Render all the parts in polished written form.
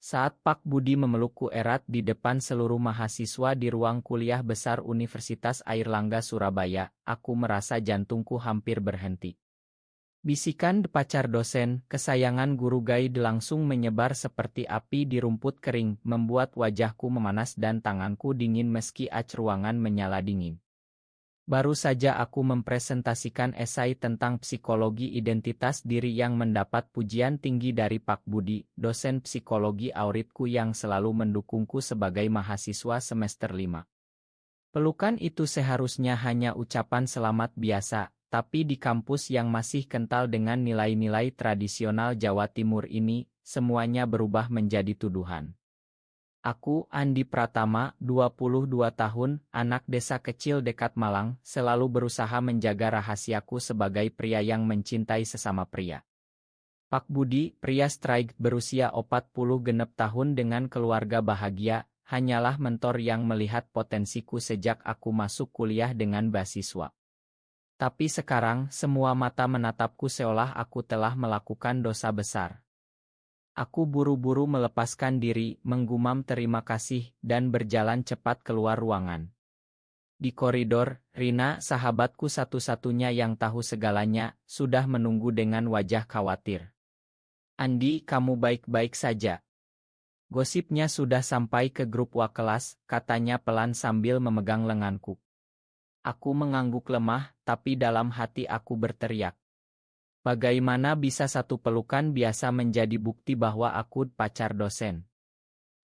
Saat Pak Budi memelukku erat di depan seluruh mahasiswa di ruang kuliah besar Universitas Airlangga Surabaya, aku merasa jantungku hampir berhenti. Bisikan pacar dosen, kesayangan guru guide langsung menyebar seperti api di rumput kering, membuat wajahku memanas dan tanganku dingin meski ac ruangan menyala dingin. Baru saja aku mempresentasikan esai tentang psikologi identitas diri yang mendapat pujian tinggi dari Pak Budi, dosen psikologi auritku yang selalu mendukungku sebagai mahasiswa semester 5. Pelukan itu seharusnya hanya ucapan selamat biasa, tapi di kampus yang masih kental dengan nilai-nilai tradisional Jawa Timur ini, semuanya berubah menjadi tuduhan. Aku, Andi Pratama, 22 tahun, anak desa kecil dekat Malang, selalu berusaha menjaga rahasiaku sebagai pria yang mencintai sesama pria. Pak Budi, pria strike berusia 40 tahun dengan keluarga bahagia, hanyalah mentor yang melihat potensiku sejak aku masuk kuliah dengan beasiswa. Tapi sekarang, semua mata menatapku seolah aku telah melakukan dosa besar. Aku buru-buru melepaskan diri, menggumam terima kasih, dan berjalan cepat keluar ruangan. Di koridor, Rina, sahabatku satu-satunya yang tahu segalanya, sudah menunggu dengan wajah khawatir. "Andi, kamu baik-baik saja?" "Gosipnya sudah sampai ke grup wa kelas," katanya pelan sambil memegang lenganku. Aku mengangguk lemah, tapi dalam hati aku berteriak. Bagaimana bisa satu pelukan biasa menjadi bukti bahwa aku pacar dosen?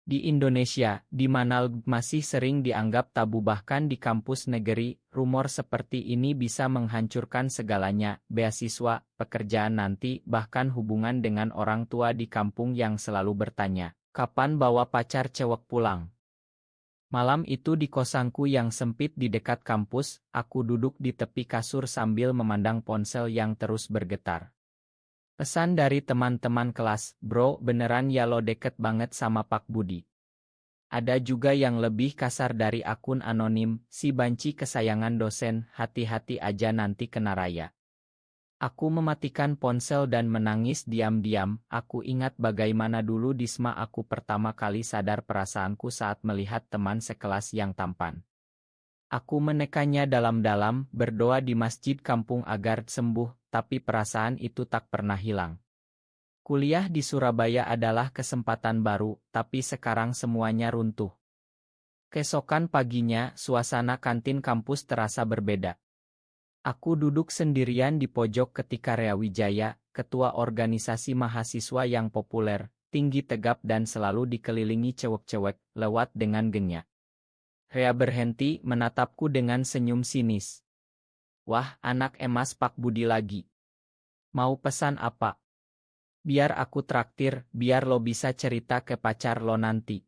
Di Indonesia, di mana masih sering dianggap tabu bahkan di kampus negeri, rumor seperti ini bisa menghancurkan segalanya, beasiswa, pekerjaan nanti, bahkan hubungan dengan orang tua di kampung yang selalu bertanya, "Kapan bawa pacar cewek pulang?" Malam itu di kosanku yang sempit di dekat kampus, aku duduk di tepi kasur sambil memandang ponsel yang terus bergetar. Pesan dari teman-teman kelas, "Bro, beneran ya lo deket banget sama Pak Budi." Ada juga yang lebih kasar dari akun anonim, "Si banci kesayangan dosen, hati-hati aja nanti kena raya." Aku mematikan ponsel dan menangis diam-diam. Aku ingat bagaimana dulu di SMA aku pertama kali sadar perasaanku saat melihat teman sekelas yang tampan. Aku menekannya dalam-dalam, berdoa di masjid kampung agar sembuh, tapi perasaan itu tak pernah hilang. Kuliah di Surabaya adalah kesempatan baru, tapi sekarang semuanya runtuh. Keesokan paginya, suasana kantin kampus terasa berbeda. Aku duduk sendirian di pojok ketika Rea Wijaya, ketua organisasi mahasiswa yang populer, tinggi tegap dan selalu dikelilingi cewek-cewek, lewat dengan gengnya. Rea berhenti menatapku dengan senyum sinis. "Wah, anak emas Pak Budi lagi. Mau pesan apa? Biar aku traktir, biar lo bisa cerita ke pacar lo nanti."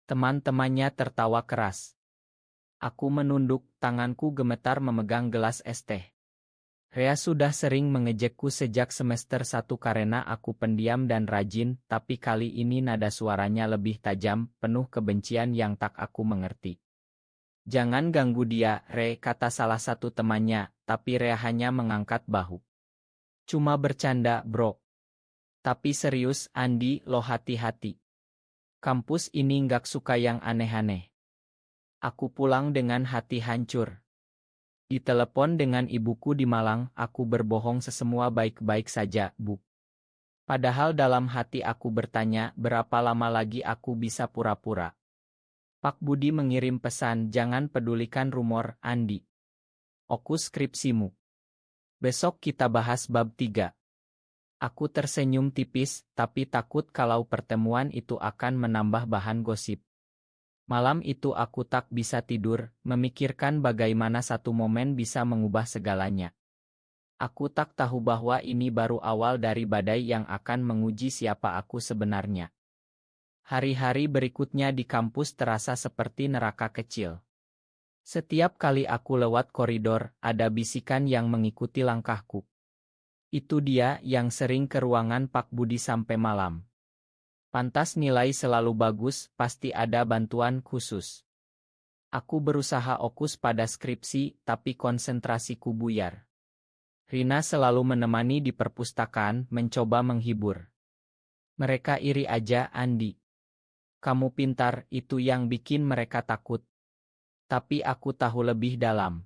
Teman-temannya tertawa keras. Aku menunduk, tanganku gemetar memegang gelas es teh. Rea sudah sering mengejekku sejak semester 1 karena aku pendiam dan rajin, tapi kali ini nada suaranya lebih tajam, penuh kebencian yang tak aku mengerti. "Jangan ganggu dia, Re," kata salah satu temannya, tapi Rea hanya mengangkat bahu. "Cuma bercanda, bro. Tapi serius, Andi, lo hati-hati. Kampus ini nggak suka yang aneh-aneh." Aku pulang dengan hati hancur. Ditelepon dengan ibuku di Malang, aku berbohong sesemua baik-baik saja, Bu. Padahal dalam hati aku bertanya, berapa lama lagi aku bisa pura-pura. Pak Budi mengirim pesan, "Jangan pedulikan rumor, Andi. Fokus skripsimu. Besok kita bahas bab 3. Aku tersenyum tipis, tapi takut kalau pertemuan itu akan menambah bahan gosip. Malam itu aku tak bisa tidur, memikirkan bagaimana satu momen bisa mengubah segalanya. Aku tak tahu bahwa ini baru awal dari badai yang akan menguji siapa aku sebenarnya. Hari-hari berikutnya di kampus terasa seperti neraka kecil. Setiap kali aku lewat koridor, ada bisikan yang mengikuti langkahku. "Itu dia yang sering ke ruangan Pak Budi sampai malam. Pantas nilai selalu bagus, pasti ada bantuan khusus." Aku berusaha fokus pada skripsi, tapi konsentrasiku buyar. Rina selalu menemani di perpustakaan, mencoba menghibur. "Mereka iri aja, Andi. Kamu pintar, itu yang bikin mereka takut. Tapi aku tahu lebih dalam.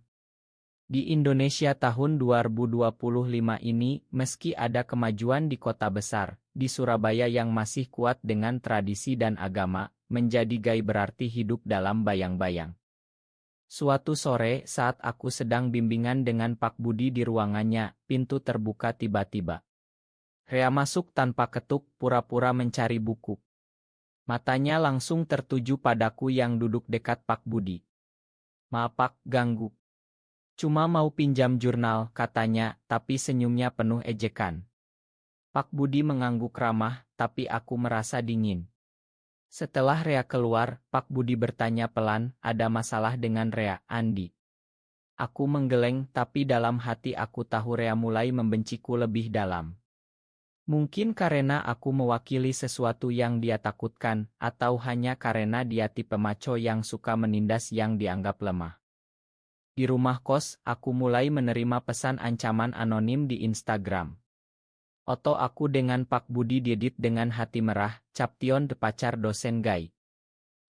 Di Indonesia tahun 2025 ini, meski ada kemajuan di kota besar, di Surabaya yang masih kuat dengan tradisi dan agama, menjadi gay berarti hidup dalam bayang-bayang. Suatu sore, saat aku sedang bimbingan dengan Pak Budi di ruangannya, pintu terbuka tiba-tiba. Rea masuk tanpa ketuk, pura-pura mencari buku. Matanya langsung tertuju padaku yang duduk dekat Pak Budi. "Maaf Pak, ganggu. Cuma mau pinjam jurnal," katanya, tapi senyumnya penuh ejekan. Pak Budi mengangguk ramah, tapi aku merasa dingin. Setelah Rea keluar, Pak Budi bertanya pelan, "Ada masalah dengan Rea, Andi?" Aku menggeleng, tapi dalam hati aku tahu Rea mulai membenciku lebih dalam. Mungkin karena aku mewakili sesuatu yang dia takutkan, atau hanya karena dia tipe maco yang suka menindas yang dianggap lemah. Di rumah kos, aku mulai menerima pesan ancaman anonim di Instagram. Oto aku dengan Pak Budi diedit dengan hati merah, Caption de pacar dosen gay.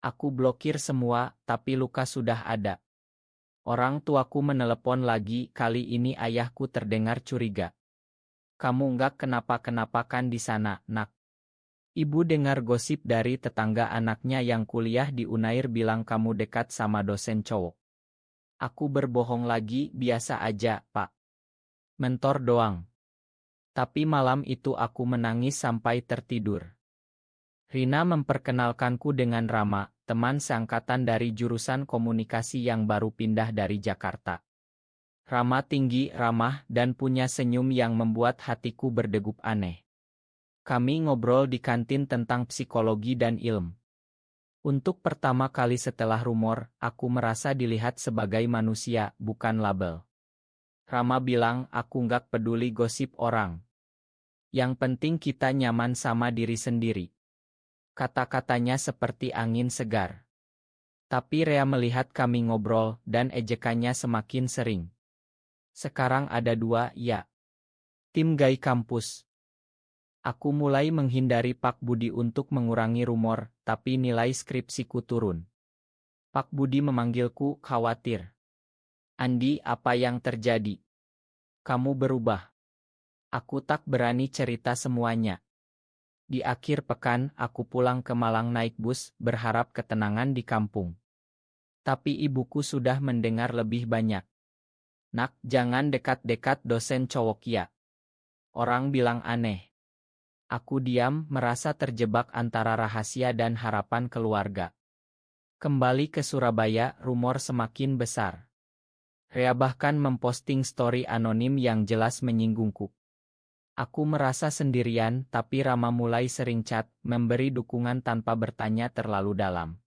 Aku blokir semua, tapi luka sudah ada. Orang tuaku menelepon lagi, kali ini ayahku terdengar curiga. "Kamu nggak kenapa-kenapa kan di sana, nak? Ibu dengar gosip dari tetangga anaknya yang kuliah di Unair bilang kamu dekat sama dosen cowok." Aku berbohong lagi, "Biasa aja, Pak. Mentor doang." Tapi malam itu aku menangis sampai tertidur. Rina memperkenalkanku dengan Rama, teman seangkatan dari jurusan komunikasi yang baru pindah dari Jakarta. Rama tinggi, ramah, dan punya senyum yang membuat hatiku berdegup aneh. Kami ngobrol di kantin tentang psikologi dan ilmu. Untuk pertama kali setelah rumor, aku merasa dilihat sebagai manusia, bukan label. Rama bilang, "Aku nggak peduli gosip orang. Yang penting kita nyaman sama diri sendiri." Kata-katanya seperti angin segar. Tapi Rea melihat kami ngobrol, dan ejekannya semakin sering. Sekarang ada dua, ya. Tim gay kampus. Aku mulai menghindari Pak Budi untuk mengurangi rumor, tapi nilai skripsiku turun. Pak Budi memanggilku, khawatir. "Andi, apa yang terjadi? Kamu berubah." Aku tak berani cerita semuanya. Di akhir pekan, aku pulang ke Malang naik bus, berharap ketenangan di kampung. Tapi ibuku sudah mendengar lebih banyak. "Nak, jangan dekat-dekat dosen cowok ya. Orang bilang aneh." Aku diam, merasa terjebak antara rahasia dan harapan keluarga. Kembali ke Surabaya, rumor semakin besar. Rea bahkan memposting story anonim yang jelas menyinggungku. Aku merasa sendirian, tapi Rama mulai sering chat, memberi dukungan tanpa bertanya terlalu dalam.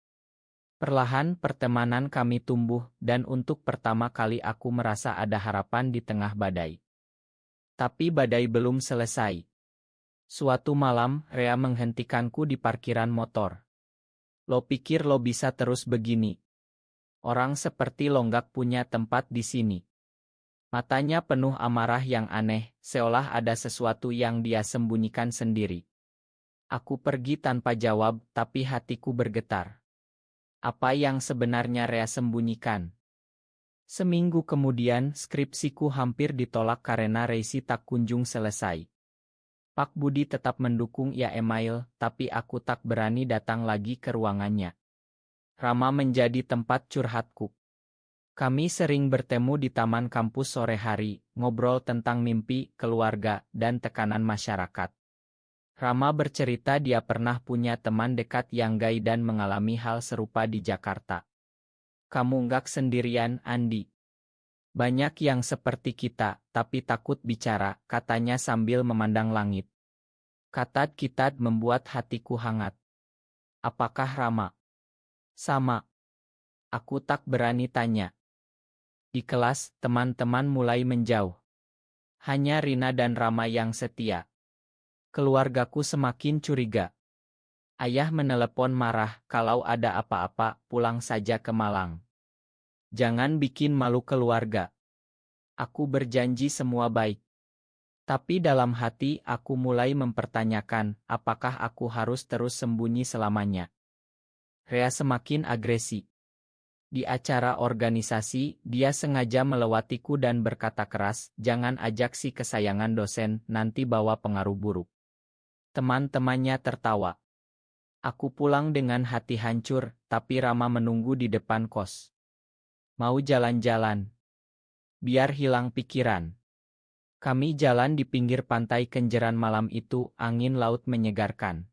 Perlahan pertemanan kami tumbuh, dan untuk pertama kali aku merasa ada harapan di tengah badai. Tapi badai belum selesai. Suatu malam, Rea menghentikanku di parkiran motor. "Lo pikir lo bisa terus begini? Orang seperti lo nggak punya tempat di sini." Matanya penuh amarah yang aneh, seolah ada sesuatu yang dia sembunyikan sendiri. Aku pergi tanpa jawab, tapi hatiku bergetar. Apa yang sebenarnya Rea sembunyikan? Seminggu kemudian, skripsiku hampir ditolak karena reisi tak kunjung selesai. Pak Budi tetap mendukung ya email, tapi aku tak berani datang lagi ke ruangannya. Rama menjadi tempat curhatku. Kami sering bertemu di taman kampus sore hari, ngobrol tentang mimpi, keluarga, dan tekanan masyarakat. Rama bercerita dia pernah punya teman dekat yang gay dan mengalami hal serupa di Jakarta. "Kamu nggak sendirian, Andi. Banyak yang seperti kita, tapi takut bicara," katanya sambil memandang langit. Kata-kata membuat hatiku hangat. Apakah Rama sama? Aku tak berani tanya. Di kelas, teman-teman mulai menjauh. Hanya Rina dan Rama yang setia. Keluargaku semakin curiga. Ayah menelepon marah, "Kalau ada apa-apa, pulang saja ke Malang. Jangan bikin malu keluarga." Aku berjanji semua baik. Tapi dalam hati aku mulai mempertanyakan, apakah aku harus terus sembunyi selamanya? Rea semakin agresi. Di acara organisasi, dia sengaja melewatiku dan berkata keras, "Jangan ajak si kesayangan dosen, nanti bawa pengaruh buruk." Teman-temannya tertawa. Aku pulang dengan hati hancur, tapi Rama menunggu di depan kos. "Mau jalan-jalan? Biar hilang pikiran." Kami jalan di pinggir pantai Kenjeran malam itu, angin laut menyegarkan.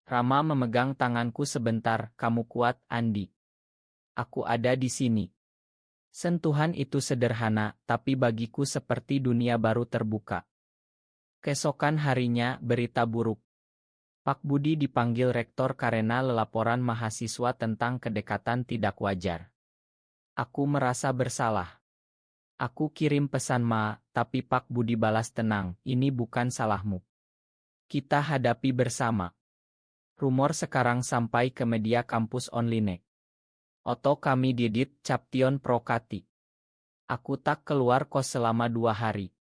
Rama memegang tanganku sebentar, "Kamu kuat, Andi. Aku ada di sini." Sentuhan itu sederhana, tapi bagiku seperti dunia baru terbuka. Keesokan harinya, berita buruk. Pak Budi dipanggil rektor karena laporan mahasiswa tentang kedekatan tidak wajar. Aku merasa bersalah. Aku kirim pesan tapi Pak Budi balas tenang, "Ini bukan salahmu. Kita hadapi bersama." Rumor sekarang sampai ke media kampus online. Oto kami didit Caption Prokati. Aku tak keluar kos selama 2 hari.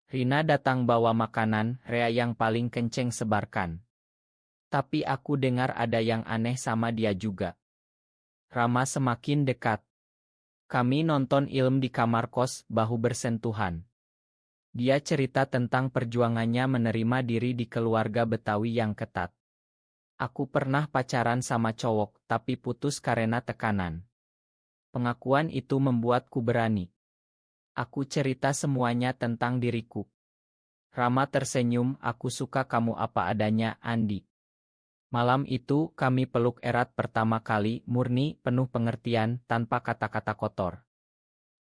Rina datang bawa makanan, Rea yang paling kenceng sebarkan. Tapi aku dengar ada yang aneh sama dia juga. Rama semakin dekat. Kami nonton film di kamar kos, bahu bersentuhan. Dia cerita tentang perjuangannya menerima diri di keluarga Betawi yang ketat. "Aku pernah pacaran sama cowok, tapi putus karena tekanan." Pengakuan itu membuatku berani. Aku cerita semuanya tentang diriku. Rama tersenyum, "Aku suka kamu apa adanya, Andi." Malam itu kami peluk erat pertama kali, murni, penuh pengertian, tanpa kata-kata kotor.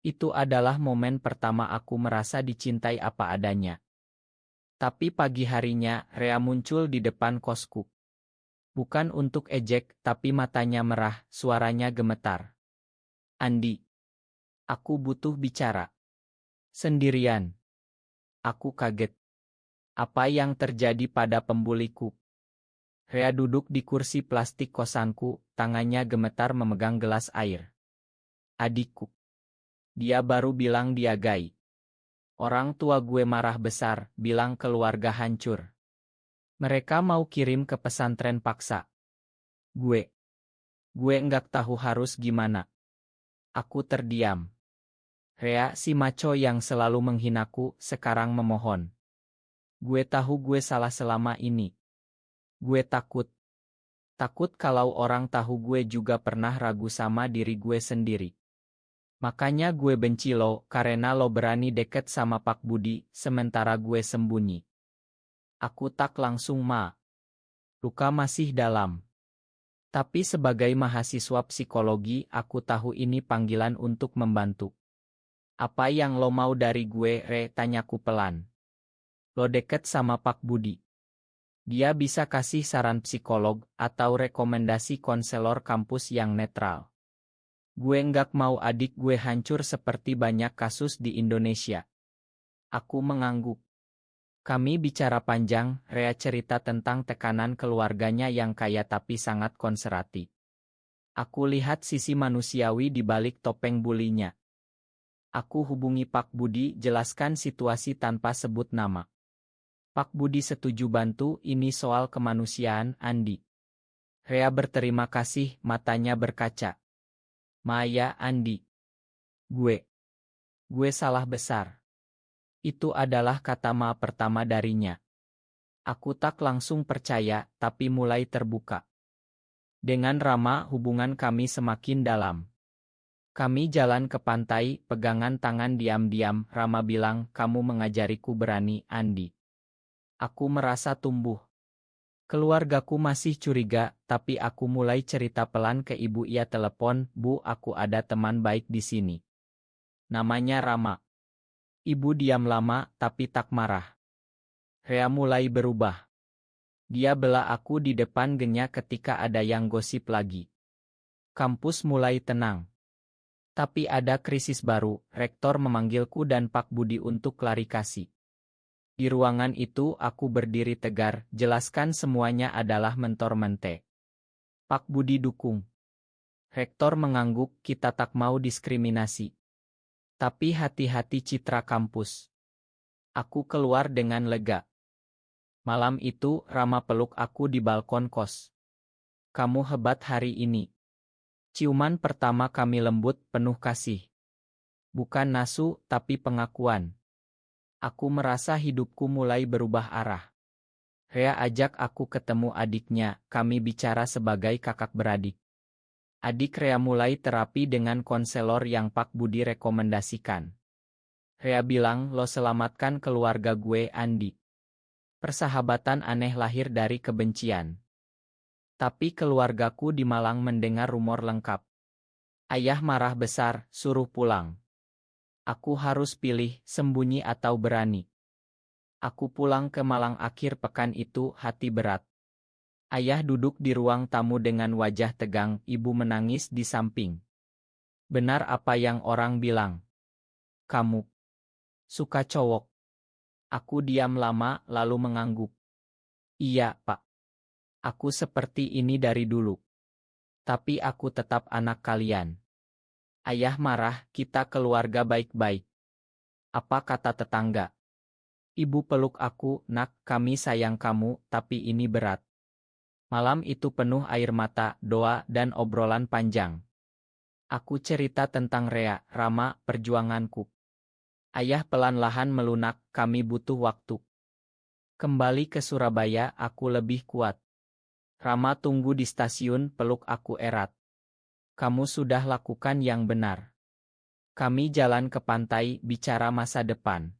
Itu adalah momen pertama aku merasa dicintai apa adanya. Tapi pagi harinya, Rea muncul di depan kosku. Bukan untuk ejek, tapi matanya merah, suaranya gemetar. "Andi, aku butuh bicara." "Sendirian?" Aku kaget. Apa yang terjadi pada pembuliku? Rea duduk di kursi plastik kosanku, tangannya gemetar memegang gelas air. "Adikku. Dia baru bilang dia gay. Orang tua gue marah besar, bilang keluarga hancur. Mereka mau kirim ke pesantren paksa. Gue enggak tahu harus gimana." Aku terdiam. Rea, si maco yang selalu menghinaku, sekarang memohon. "Gue tahu gue salah selama ini. Gue takut. Takut kalau orang tahu gue juga pernah ragu sama diri gue sendiri. Makanya gue benci lo, karena lo berani deket sama Pak Budi, sementara gue sembunyi." Aku tak langsung luka masih dalam. Tapi sebagai mahasiswa psikologi, aku tahu ini panggilan untuk membantu. "Apa yang lo mau dari gue, Re?" tanyaku pelan. "Lo deket sama Pak Budi. Dia bisa kasih saran psikolog, atau rekomendasi konselor kampus yang netral. Gue enggak mau adik gue hancur seperti banyak kasus di Indonesia." Aku mengangguk. Kami bicara panjang, Rea cerita tentang tekanan keluarganya yang kaya tapi sangat konservatif. Aku lihat sisi manusiawi di balik topeng bulinya. Aku hubungi Pak Budi, jelaskan situasi tanpa sebut nama. Pak Budi setuju bantu, "Ini soal kemanusiaan, Andi." Rea berterima kasih, matanya berkaca. "Maya, Andi. Gue salah besar." Itu adalah kata pertama darinya. Aku tak langsung percaya, tapi mulai terbuka. Dengan Rama hubungan kami semakin dalam. Kami jalan ke pantai, pegangan tangan diam-diam. Rama bilang, "Kamu mengajariku berani, Andi." Aku merasa tumbuh. Keluargaku masih curiga, tapi aku mulai cerita pelan ke ibu. Ia telepon, "Bu, aku ada teman baik di sini. Namanya Rama." Ibu diam lama, tapi tak marah. Rea mulai berubah. Dia bela aku di depan genya ketika ada yang gosip lagi. Kampus mulai tenang. Tapi ada krisis baru, rektor memanggilku dan Pak Budi untuk klarifikasi. Di ruangan itu aku berdiri tegar, jelaskan semuanya adalah mentor-mente. Pak Budi dukung. Rektor mengangguk, "Kita tak mau diskriminasi. Tapi hati-hati citra kampus." Aku keluar dengan lega. Malam itu, Rama peluk aku di balkon kos. Kamu hebat hari ini. Ciuman pertama kami lembut, penuh kasih. Bukan nasu, tapi pengakuan. Aku merasa hidupku mulai berubah arah. Rea ajak aku ketemu adiknya, kami bicara sebagai kakak beradik. Adik Rea mulai terapi dengan konselor yang Pak Budi rekomendasikan. Rea bilang, lo selamatkan keluarga gue, Andi. Persahabatan aneh lahir dari kebencian. Tapi keluargaku di Malang mendengar rumor lengkap. Ayah marah besar, suruh pulang. Aku harus pilih, sembunyi atau berani. Aku pulang ke Malang akhir pekan itu, hati berat. Ayah duduk di ruang tamu dengan wajah tegang, ibu menangis di samping. Benar apa yang orang bilang. Kamu suka cowok. Aku diam lama, lalu mengangguk. Iya, Pak. Aku seperti ini dari dulu. Tapi aku tetap anak kalian. Ayah marah, kita keluarga baik-baik. Apa kata tetangga? Ibu peluk aku, nak, kami sayang kamu, tapi ini berat. Malam itu penuh air mata, doa, dan obrolan panjang. Aku cerita tentang Rea, Rama, perjuanganku. Ayah pelan-lahan melunak, kami butuh waktu. Kembali ke Surabaya, aku lebih kuat. Rama tunggu di stasiun, peluk aku erat. Kamu sudah lakukan yang benar. Kami jalan ke pantai, bicara masa depan.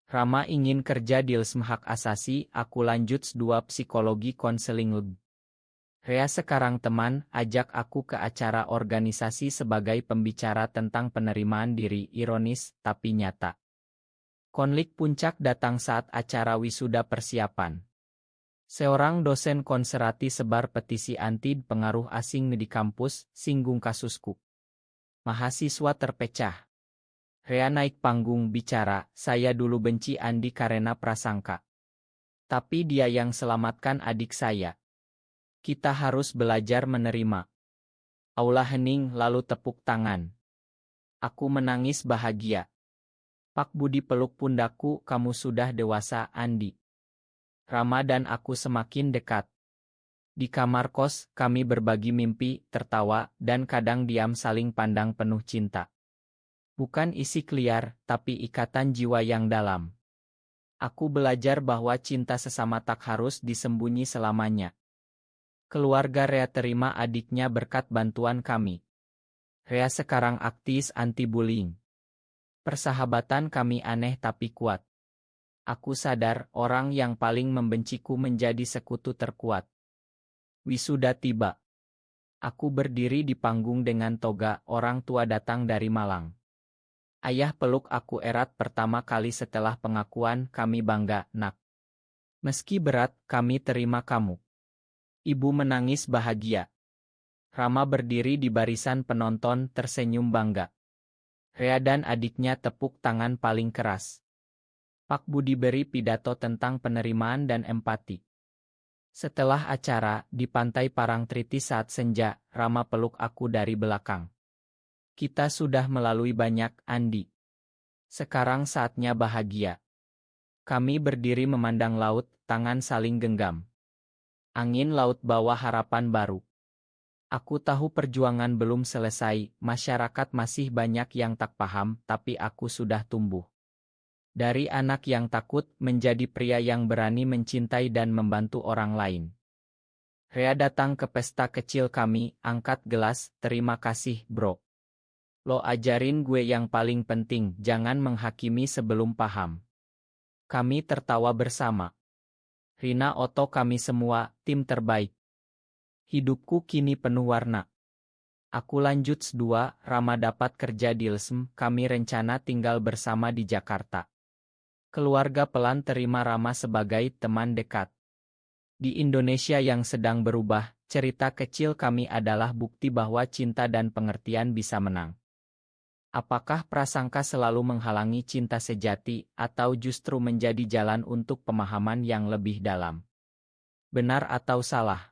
Rama ingin kerja di LSM Hak Asasi, aku lanjut S2 Psikologi Konseling LB. Rea sekarang teman, ajak aku ke acara organisasi sebagai pembicara tentang penerimaan diri, ironis, tapi nyata. Konflik puncak datang saat acara wisuda persiapan. Seorang dosen konservasi sebar petisi anti pengaruh asing di kampus, singgung kasusku. Mahasiswa terpecah. Rea naik panggung bicara, saya dulu benci Andi karena prasangka. Tapi dia yang selamatkan adik saya. Kita harus belajar menerima. Aula hening lalu tepuk tangan. Aku menangis bahagia. Pak Budi peluk pundakku, kamu sudah dewasa, Andi. Rama dan aku semakin dekat. Di kamar kos, kami berbagi mimpi, tertawa, dan kadang diam saling pandang penuh cinta. Bukan isi liar, tapi ikatan jiwa yang dalam. Aku belajar bahwa cinta sesama tak harus disembunyi selamanya. Keluarga Rea terima adiknya berkat bantuan kami. Rea sekarang aktif anti-bullying. Persahabatan kami aneh tapi kuat. Aku sadar orang yang paling membenciku menjadi sekutu terkuat. Wisuda tiba. Aku berdiri di panggung dengan toga, orang tua datang dari Malang. Ayah peluk aku erat pertama kali setelah pengakuan, kami bangga, nak. Meski berat, kami terima kamu. Ibu menangis bahagia. Rama berdiri di barisan penonton tersenyum bangga. Rea dan adiknya tepuk tangan paling keras. Pak Budi beri pidato tentang penerimaan dan empati. Setelah acara, di pantai Parangtritis saat senja, Rama peluk aku dari belakang. Kita sudah melalui banyak, Andi. Sekarang saatnya bahagia. Kami berdiri memandang laut, tangan saling genggam. Angin laut bawa harapan baru. Aku tahu perjuangan belum selesai, masyarakat masih banyak yang tak paham, tapi aku sudah tumbuh. Dari anak yang takut menjadi pria yang berani mencintai dan membantu orang lain. Rea datang ke pesta kecil kami, angkat gelas, terima kasih bro. Lo ajarin gue yang paling penting, jangan menghakimi sebelum paham. Kami tertawa bersama. Rina Oto kami semua, tim terbaik. Hidupku kini penuh warna. Aku lanjut S2, Rama dapat kerja di LSM, kami rencana tinggal bersama di Jakarta. Keluarga pelan terima Rama sebagai teman dekat. Di Indonesia yang sedang berubah, cerita kecil kami adalah bukti bahwa cinta dan pengertian bisa menang. Apakah prasangka selalu menghalangi cinta sejati, atau justru menjadi jalan untuk pemahaman yang lebih dalam? Benar atau salah?